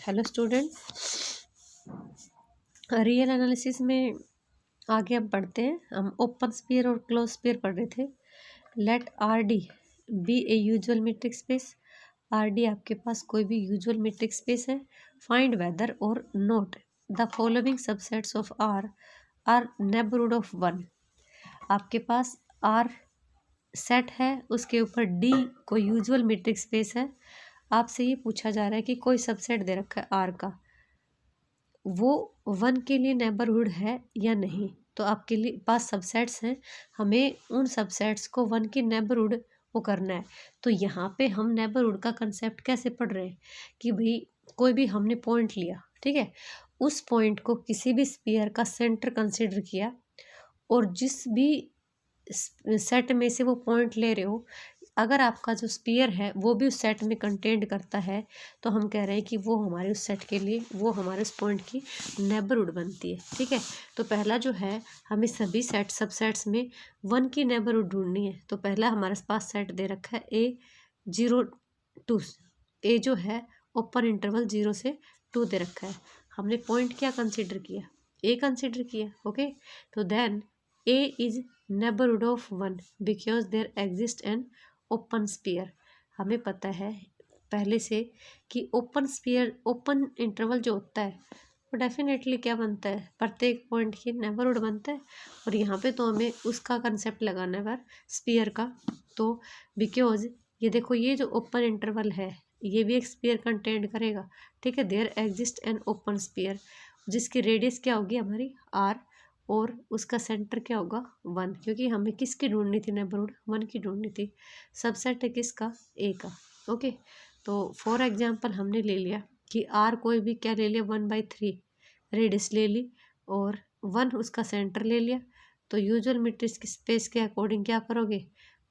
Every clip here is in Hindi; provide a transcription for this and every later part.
हेलो स्टूडेंट, रियल एनालिसिस में आगे हम पढ़ते हैं। हम ओपन स्फीयर और क्लोज स्फीयर पढ़ रहे थे। Let R D be a usual metric space. R D आपके पास कोई भी यूजुअल मीट्रिक स्पेस है। Find whether or not the following subsets of R are neighbourhood of one. आपके पास आर सेट है, उसके ऊपर डी कोई यूजुअल मीट्रिक स्पेस है। आपसे ये पूछा जा रहा है कि कोई सबसेट दे रखा है आर का, वो वन के लिए नेबरहुड है या नहीं। तो आपके लिए पास सबसेट्स हैं, हमें उन सबसेट्स को वन की नेबरहुड वो करना है। तो यहाँ पे हम नेबरहुड का कंसेप्ट कैसे पढ़ रहे हैं कि भाई कोई भी हमने पॉइंट लिया, ठीक है, उस पॉइंट को किसी भी स्फीयर का सेंटर कंसिडर किया और जिस भी सेट में से वो पॉइंट ले रहे हो, अगर आपका जो स्फीयर है वो भी उस सेट में कंटेंट करता है, तो हम कह रहे हैं कि वो हमारे उस सेट के लिए, वो हमारे उस पॉइंट की नेबरहुड बनती है। ठीक है, तो पहला जो है, हमें सभी सेट सबसेट्स में वन की नेबरहुड ढूंढनी है। तो पहला हमारे पास सेट दे रखा है A0 2। ए जो है ओपन इंटरवल 0 से 2 दे रखा है। हमने पॉइंट क्या कंसिडर किया? ए कंसिडर किया। ओके, तो then A is neighbourhood of one because there exist an open sphere. हमें पता है पहले से कि ओपन स्फीयर, ओपन इंटरवल जो होता है वो डेफिनेटली क्या बनता है, प्रत्येक पॉइंट की नेबरहुड बनता है। और यहाँ पे तो हमें उसका कंसेप्ट लगाना है बार स्फीयर का। तो बिकॉज ये देखो, ये जो ओपन इंटरवल है ये भी एक स्फीयर कंटेंट करेगा। ठीक है, there exist an open sphere जिसकी रेडियस क्या होगी हमारी आर, और उसका सेंटर क्या होगा 1, क्योंकि हमें किसकी ढूंढनी थी नेबरहुड, 1 की ढूंढनी थी। सबसेट है किसका? ए का। ओके, तो फॉर एग्जांपल हमने ले लिया कि आर कोई भी क्या ले लिया, 1/3 रेडियस ले ली और 1 उसका सेंटर ले लिया। तो यूजुअल मीट्रिक स्पेस के अकॉर्डिंग क्या करोगे,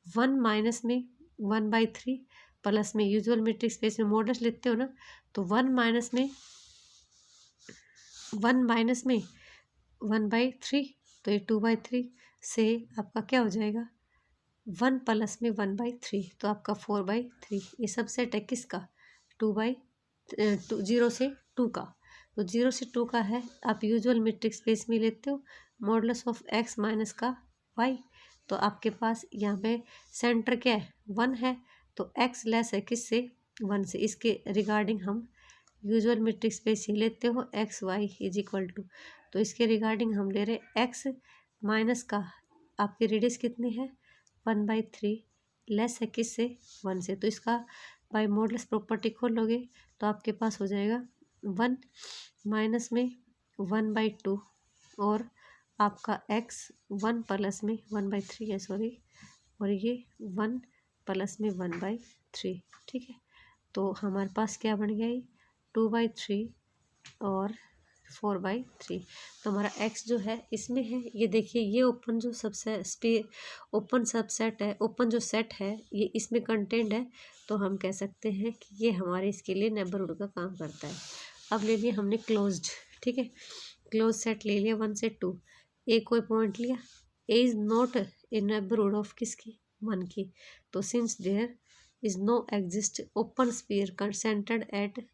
1 माइनस में 1/3 प्लस में यूजुअल मीट्रिक स्पेस में मॉडल्स लेते हो ना, तो 1 माइनस में 1/3, तो ये 2/3 से आपका क्या हो जाएगा, 1 प्लस में 1/3, तो आपका 4/3। ये सबसेट है किसका? 0 से 2 का। तो 0 से 2 का है, आप यूजुअल मीट्रिक स्पेस में लेते हो मॉडुलस ऑफ x माइनस का y। तो आपके पास यहाँ पे सेंटर क्या है, 1 है, तो x लेस है किससे, 1 से। इसके रिगार्डिंग हम यूजुअल मीट्रिक स्पेस ही लेते हो x y is equal to, तो इसके रिगार्डिंग हम ले रहे एक्स माइनस का आपकी रेडियस कितनी है 1/3 लेस है किससे, 1 से। तो इसका बाय मॉडुलस प्रॉपर्टी खोल लोगे तो आपके पास हो जाएगा 1 माइनस में 1/2 और आपका x 1 प्लस में 1/3 है, सॉरी, और ये 1 प्लस में 1/3। ठीक है, तो हमारे पास क्या बन गया, 2/3 और 4/3। तो हमारा x जो है इसमें है, ये देखिए, ये ओपन जो ओपन सबसेट है, ओपन जो सेट है ये इसमें कंटेंट है। तो हम कह सकते हैं कि ये हमारे इसके लिए नेबरहुड का काम करता है। अब ले लिया हमने क्लोज्ड, ठीक है, क्लोज सेट ले लिया 1 से 2। ए कोई पॉइंट लिया, A is not a neighbourhood of किसकी, 1 की। तो since there is no exist open sphere centred at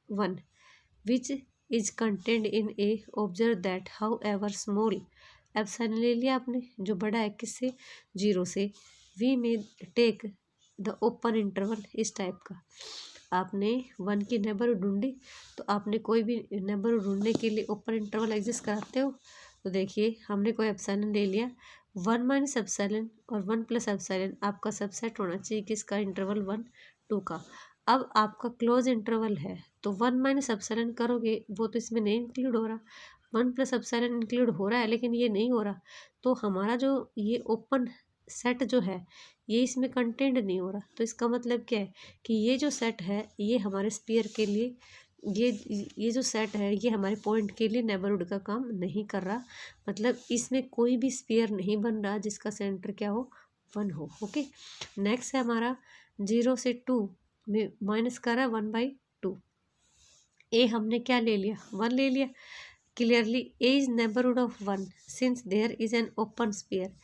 1 which is contained in a, observe that however small, epsilon ले लिया आपने जो बड़ा है किससे, 0 से। वी में टेक द ओपन इंटरवल, इस टाइप का आपने 1 की नेबरहुड ढूंढी। तो आपने कोई भी नेबरहुड ढूंढने के लिए ओपन इंटरवल एग्जिस्ट कराते हो। तो देखिए, हमने कोई एप्सिलॉन ले लिया, 1 माइनस एप्सिलॉन और 1 प्लस एप्सिलॉन आपका सबसेट होना चाहिए किसका, इंटरवल 1 2 का। अब आपका क्लोज इंटरवल है, तो 1 माइनस एप्सिलॉन करोगे, वो तो इसमें नहीं इंक्लूड हो रहा। 1 प्लस एप्सिलॉन इंक्लूड हो रहा है लेकिन ये नहीं हो रहा। तो हमारा जो ये ओपन सेट जो है ये इसमें कंटेंट नहीं हो रहा। तो इसका मतलब क्या है कि ये जो सेट है ये हमारे स्फीयर के लिए, ये जो सेट है ये हमारे पॉइंट के लिए नेबरहुड का काम नहीं कर रहा। मतलब इसमें कोई भी स्फीयर नहीं बन रहा जिसका सेंटर क्या हो, 1 हो। ओके, नेक्स्ट है हमारा 0 से 2 में माइनस कर रहा है 1/2। ए हमने क्या ले लिया, 1 ले लिया। Clearly A is neighbourhood of 1 since there is an open sphere.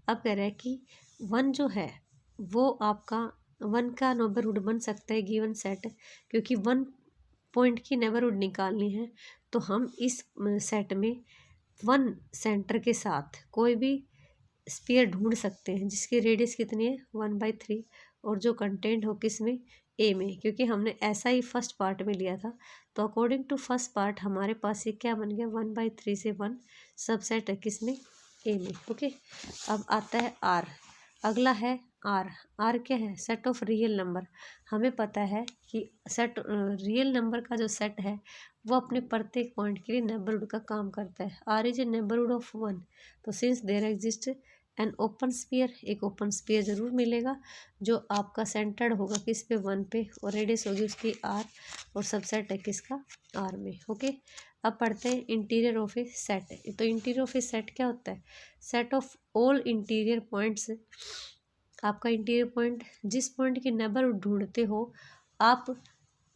अब कह रहा है कि 1 जो है वो आपका 1 का नेबरहुड बन सकता है गिवन सेट, क्योंकि 1 पॉइंट की नेबरहुड निकालनी है तो हम इस सेट में 1 सेंटर के साथ कोई भी स्फीयर ढूंढ सकते हैं जिसकी रेडियस कितनी है 1/3 और जो कंटेंट हो किस में ए में, क्योंकि हमने ऐसा ही फर्स्ट पार्ट में लिया था। तो अकॉर्डिंग टू फर्स्ट पार्ट हमारे पास ये क्या बन गया 1/3 से 1 सबसेट है किस में ए में। ओके, अब आता है आर। अगला है आर। आर क्या है सेट ऑफ रियल नंबर। हमें पता है कि सेट रियल नंबर का जो सेट है वो अपने प्रत्येक पॉइंट के लिए नेबरहुड का काम करता है। R is a neighbourhood of 1। तो since there exist an open sphere, एक ओपन स्फीयर जरूर मिलेगा जो आपका सेंटर्ड होगा किस पे 1 पे और रेडियस होगी उसकी आर और सबसेट है किसका आर में। ओके, अब पढ़ते हैं इंटीरियर ऑफ ए सेट। तो इंटीरियर ऑफ ए सेट क्या होता है set of all interior points. आपका इंटीरियर पॉइंट जिस पॉइंट की नेबरहुड ढूंढते हो आप,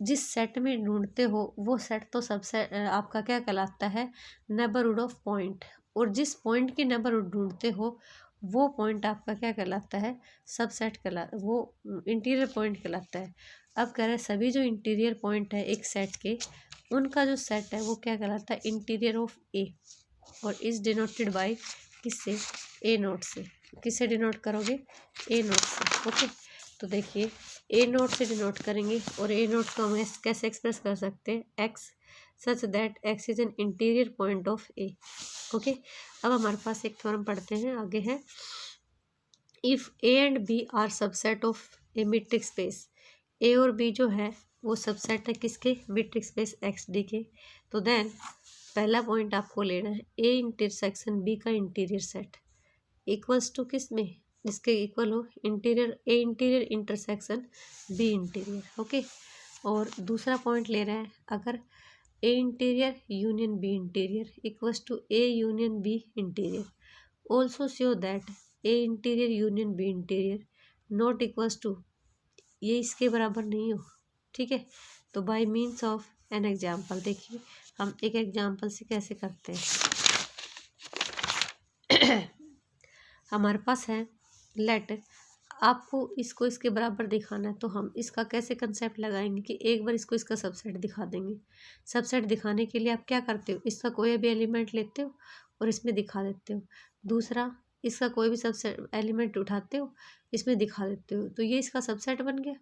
जिस सेट में ढूंढते हो वो सेट तो सबसे आपका क्या कहलाता है नेबरहुड ऑफ पॉइंट, और जिस पॉइंट की नेबरहुड ढूंढते हो वो पॉइंट आपका क्या कहलाता है सबसेट वो इंटीरियर पॉइंट कहलाता है। अब कह रहे हैं सभी जो इंटीरियर पॉइंट है एक सेट के उनका जो सेट है वो क्या कहलाता है इंटीरियर ऑफ ए, और इज डिनोटेड बाय किससे ए नोट से। किससे डिनोट करोगे ए नोट से। ओके, तो देखिए ए नोट से डिनोट करेंगे और ए नोट को हम कैसे एक्सप्रेस कर सकते हैं X such that X is an interior point of A. Okay, अब हमारे पास एक थ्योरम पढ़ते हैं आगे है if A and B are subset of a metric space. A और बी जो है वो सबसेट है किसके मीट्रिक स्पेस एक्स डी के। तो देन पहला पॉइंट आपको लेना है ए इंटरसेक्शन बी का इंटीरियर सेट इक्वल्स टू किस में जिसके इक्वल हो interior A interior intersection B interior. Okay, और दूसरा पॉइंट ले रहा है अगर A interior union B interior equals to A union B interior, also show that A interior union B interior not equals to, ये इसके बराबर नहीं हो। ठीक है, तो by means of an example, देखिए हम एक एग्जाम्पल से कैसे करते हैं। हमारे पास है लेट, आपको इसको इसके बराबर दिखाना है तो हम इसका कैसे कंसेप्ट लगाएंगे कि एक बार इसको इसका सबसेट दिखा देंगे। सबसेट दिखाने के लिए आप क्या करते हो इसका कोई भी एलिमेंट लेते हो और इसमें दिखा देते हो, दूसरा इसका कोई भी सबसेट एलिमेंट उठाते हो इसमें दिखा देते हो, तो ये इसका सबसेट बन गया।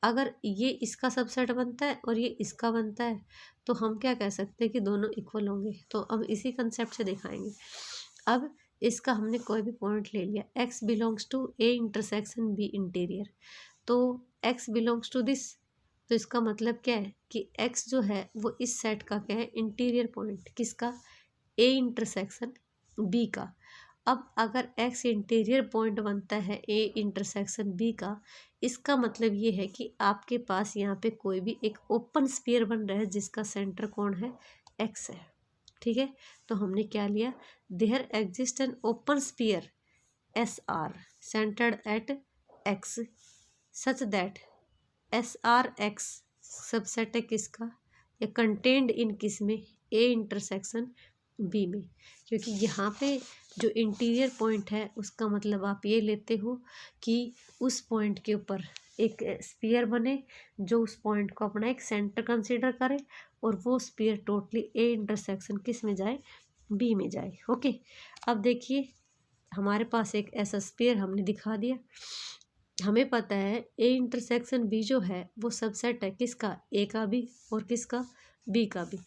अगर ये इसका सबसेट बनता है और ये इसका बनता है तो हम क्या कह सकते हैं कि दोनों इक्वल होंगे। तो अब इसी कंसेप्ट से दिखाएंगे। अब इसका हमने कोई भी पॉइंट ले लिया x belongs to A intersection B interior, तो x बिलोंग्स टू दिस, तो इसका मतलब क्या है कि x जो है वो इस सेट का क्या है इंटीरियर पॉइंट किसका ए इंटरसेक्शन बी का। अब अगर x इंटीरियर पॉइंट बनता है ए इंटरसेक्शन बी का, इसका मतलब ये है कि आपके पास यहाँ पे कोई भी एक ओपन स्फीयर बन रहा है जिसका सेंटर कौन है x है। ठीक है, तो हमने क्या लिया there exist an open sphere S R centred at x such that S R x subset है किसका या कंटेंड इन किस में ए इंटरसेक्शन बी में, क्योंकि यहाँ पे जो इंटीरियर पॉइंट है उसका मतलब आप ये लेते हो कि उस पॉइंट के ऊपर एक स्फीयर बने जो उस पॉइंट को अपना एक सेंटर कंसीडर करे और वो स्फीयर टोटली ए इंटरसेक्शन किस में जाए बी में जाए। ओके, अब देखिए हमारे पास एक ऐसा स्फीयर हमने दिखा दिया, हमें पता है ए इंटरसेक्शन बी जो है वो सबसेट है किसका ए का भी और किसका बी का भी।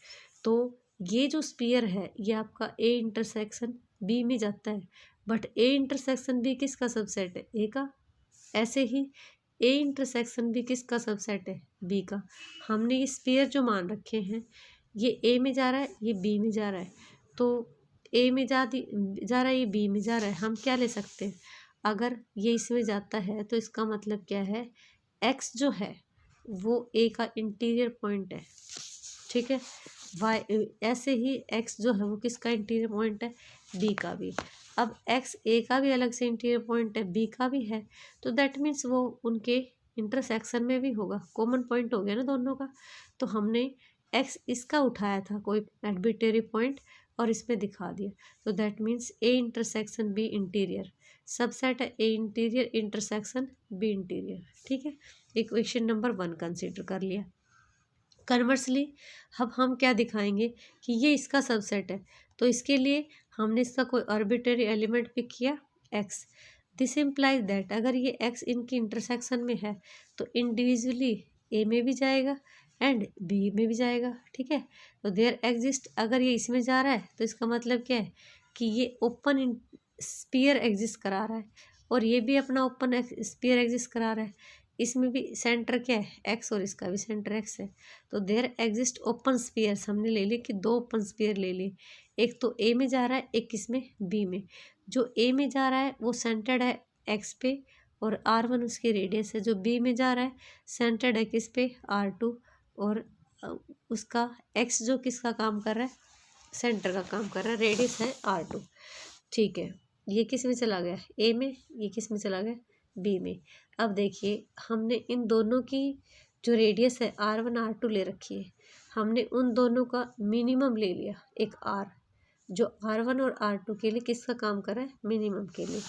तो ये जो स्फीयर है ये आपका ए इंटरसेक्शन बी में जाता है, बट ए इंटरसेक्शन बी किसका सबसेट है ए का। ऐसे ही ए इंटरसेक्शन भी किसका सबसेट है बी का। हमने ये स्फीयर जो मान रखे हैं ये ए में जा रहा है ये बी में जा रहा है, तो ए में जा रहा है ये बी में जा रहा है, हम क्या ले सकते हैं अगर ये इसमें जाता है तो इसका मतलब क्या है एक्स जो है वो ए का इंटीरियर पॉइंट है। ठीक है, वाई ऐसे ही एक्स जो है वो किसका इंटीरियर पॉइंट है बी का भी। अब एक्स ए का भी अलग से इंटीरियर पॉइंट है बी का भी है, तो दैट मीन्स वो उनके इंटरसेक्शन में भी होगा, कॉमन पॉइंट हो गया ना दोनों का। तो हमने एक्स इसका उठाया था कोई आर्बिट्रेरी पॉइंट और इसमें दिखा दिया, तो that means A intersection B interior subset है A interior intersection B interior. ठीक है, इक्वेशन नंबर 1 कंसिडर कर लिया। कन्वर्सली अब हम क्या दिखाएंगे कि ये इसका सबसेट है, तो इसके लिए हमने इसका कोई आर्बिट्रेरी एलिमेंट पिक किया एक्स। दिस इम्प्लाइज दैट अगर ये एक्स इनकी इंटरसेक्शन में है तो इंडिविजुअली ए में भी जाएगा एंड बी में भी जाएगा, ठीक है। तो देयर एग्जिस्ट, अगर ये इसमें जा रहा है तो इसका मतलब क्या है कि ये ओपन स्पीयर एग्जिस्ट करा रहा है और ये भी अपना ओपन स्पीयर एग्जिस्ट करा रहा है। इसमें भी सेंटर क्या है एक्स और इसका भी सेंटर एक्स है। तो देयर एग्जिस्ट ओपन स्पीयर्स हमने ले ली कि दो ओपन स्पीयर ले ली, एक तो ए में जा रहा है एक किसमें बी में। जो ए में जा रहा है वो सेंटर्ड है एक्स पे और R1 उसकी रेडियस है। जो बी में जा रहा है सेंटर्ड है किस पे R2 और उसका एक्स जो किसका काम कर रहा है सेंटर का काम कर रहा है, रेडियस है R2, ठीक है। ये किस में चला गया ए में, ये किस में चला गया बी में। अब देखिए हमने इन दोनों की जो रेडियस है R1 R2 ले रखी है, हमने उन दोनों का मिनिमम ले लिया एक R, जो R1 और R2 के लिए किसका काम कर रहा है मिनिमम के लिए।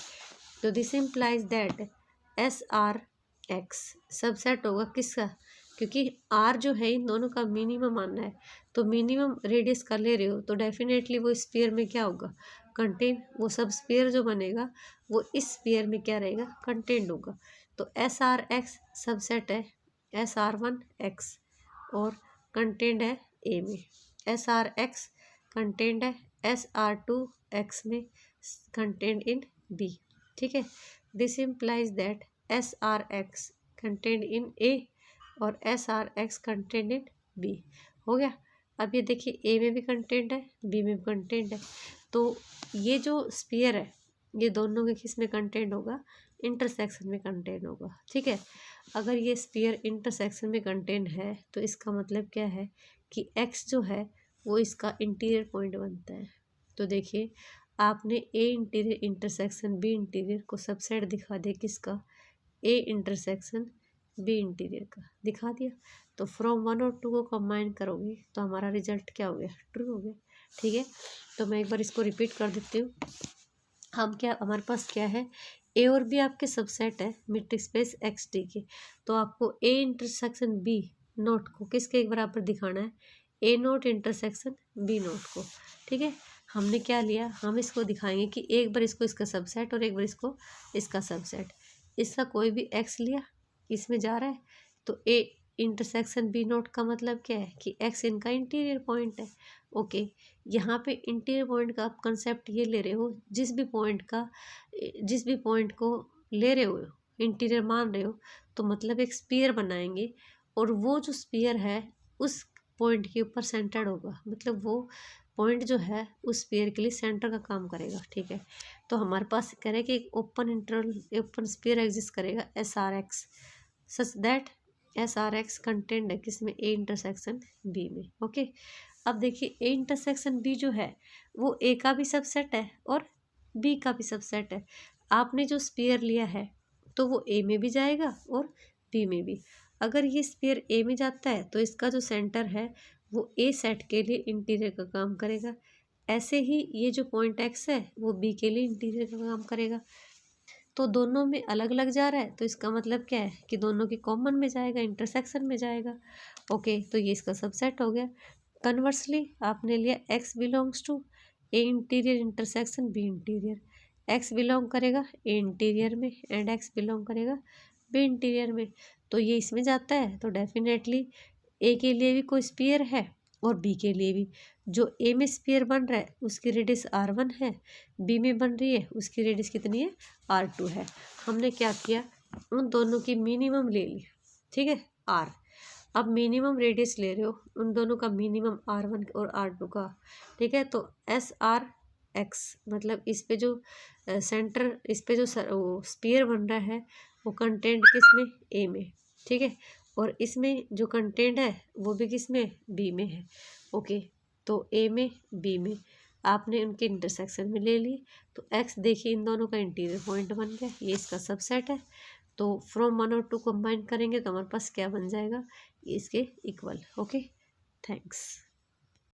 तो this implies that SRX subset होगा किसका, क्योंकि R जो है इन दोनों का मिनिमम आना है, तो मिनिमम रेडियस का ले रहे हो तो डेफिनेटली वो स्फीयर में क्या होगा कंटेन, वो सब स्फीयर जो बनेगा वो इस स्फीयर में क्या रहेगा कंटेंट होगा। तो SRX सबसेट है SR1X और कंटेंट है ए में, SRX कंटेंट है SR2X में, कंटेंट इन बी, ठीक है। This implies that SRX content in A और SRX कंटेंट इन बी हो गया। अब ये देखिए ए में भी कंटेंट है बी में भी कंटेंट है, तो ये जो स्फीयर है ये दोनों के किस में कंटेंट होगा इंटरसेक्शन में कंटेंट होगा, ठीक है। अगर ये स्फीयर इंटरसेक्शन में कंटेंट है तो इसका मतलब क्या है कि एक्स जो है वो इसका इंटीरियर पॉइंट बनता है। तो देखिए आपने ए इंटीरियर इंटरसेक्शन बी इंटीरियर को सबसेट दिखा दिया किसका ए इंटरसेक्शन बी इंटीरियर का दिखा दिया। तो फ्रॉम 1 और 2 को कंबाइन करोगे तो हमारा रिजल्ट क्या हो गया ट्रू हो गया, ठीक है। तो मैं एक बार इसको रिपीट कर देती हूँ। हम क्या हमारे पास क्या है ए और बी आपके सबसेट है मीट्रिक स्पेस एक्स डी के, तो आपको ए इंटरसेक्शन बी नोट को किसके एक बराबर दिखाना है ए नोट इंटरसेक्शन बी नोट को, ठीक है। हमने क्या लिया हम इसको दिखाएंगे कि एक बार इसको इसका सबसेट और एक बार इसको इसका सबसेट, इसका कोई भी एक्स लिया इसमें जा रहा है तो ए इंटरसेक्शन बी नोट का मतलब क्या है कि एक्स इनका इंटीरियर पॉइंट है। ओके यहाँ पे इंटीरियर पॉइंट का आप कंसेप्ट ये ले रहे हो जिस भी पॉइंट को ले रहे हो इंटीरियर मान रहे हो तो मतलब एक स्पीयर बनाएंगे और वो जो स्पीयर है उस पॉइंट के ऊपर सेंटर्ड होगा, मतलब वो पॉइंट जो है उस स्पीयर के लिए सेंटर का काम करेगा, ठीक है। तो हमारे पास कह रहे हैं कि एक ओपन स्पीयर एग्जिस्ट करेगा SRX such that SRX content है किसमें ए इंटरसेक्शन बी में, ओके। अब देखिए ए इंटरसेक्शन बी जो है वो ए का भी सबसेट है और बी का भी सबसेट है। आपने जो स्पीयर लिया है तो वो ए में भी जाएगा और बी में भी। अगर ये स्पीयर ए में जाता है तो इसका जो सेंटर है वो ए सेट के लिए इंटीरियर का काम करेगा, ऐसे ही ये जो पॉइंट एक्स है वो बी के लिए इंटीरियर का काम करेगा। तो दोनों में अलग अलग जा रहा है तो इसका मतलब क्या है कि दोनों के कॉमन में जाएगा इंटरसेक्शन में जाएगा, ओके। तो ये इसका सबसेट हो गया। कन्वर्सली आपने लिया x belongs to A interior intersection B interior, x belong करेगा ए इंटीरियर में एंड एक्स बिलोंग करेगा बी इंटीरियर में, तो ये इसमें जाता है तो डेफिनेटली ए के लिए भी कोई स्पीयर है और बी के लिए भी। जो ए में स्पीयर बन रहा है उसकी रेडियस R1 है, बी में बन रही है उसकी रेडियस कितनी है R2 है। हमने क्या किया उन दोनों की मिनिमम ले ली, ठीक है R। अब मिनिमम रेडियस ले रहे हो उन दोनों का मिनिमम R1 और R2 का, ठीक है। तो SRX मतलब इस पे जो सेंटर इस पे जो वो स्पीयर बन रहा है वो कंटेंट किस में ए में, ठीक है। और इसमें जो कंटेंट है वो भी किस में बी में है, ओके। तो ए में बी में आपने उनके इंटरसेक्शन में ले लिए तो एक्स देखिए इन दोनों का इंटीरियर पॉइंट बन गया, ये इसका सबसेट है। तो फ्रॉम 1 और 2 कंबाइन करेंगे तो हमारे पास क्या बन जाएगा इसके इक्वल, ओके। थैंक्स।